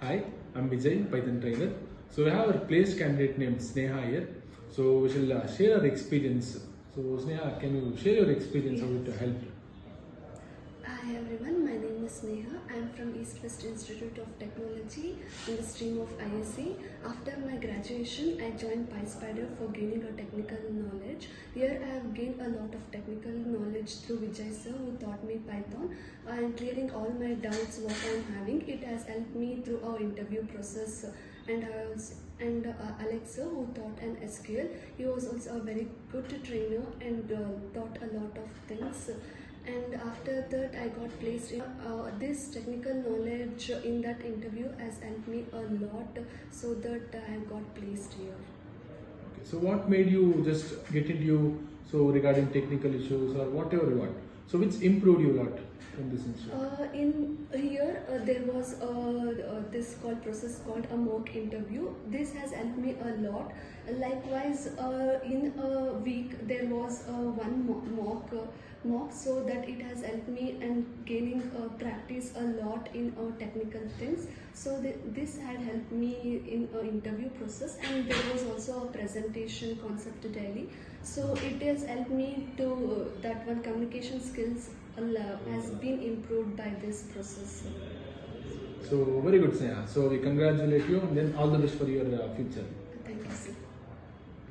Hi, I'm Vijay, Python trainer. So we have a place candidate named SNEHA here. So we shall share our experience. So SNEHA, can you share your experience how it helped? Hi everyone, my name is Sneha. I am from East West Institute of Technology in the stream of ISC. After my graduation, I joined PySpiders for gaining a technical knowledge. Here I have gained a lot of technical knowledge through Vijay sir, who taught me Python. I am clearing all my doubts what I am having. It has helped me through our interview process. And Alex sir, who taught an SQL. He was also a very good trainer and taught a lot of things. And after that I got placed in this technical knowledge in that interview has helped me a lot, so that I got placed here. Okay, so what made you just get into regarding technical issues or whatever you want? So which improved you a lot from this institute? In here there was this process called a mock interview. This has helped me a lot. Likewise, in a week there was one mock, so that it has helped me and gaining practice a lot in technical things. So this had helped me in interview process, and there was also a presentation concept daily. So it has helped me to that one communication skills has been improved by this process. So very good, Sneha. So we congratulate you and then all the best for your future.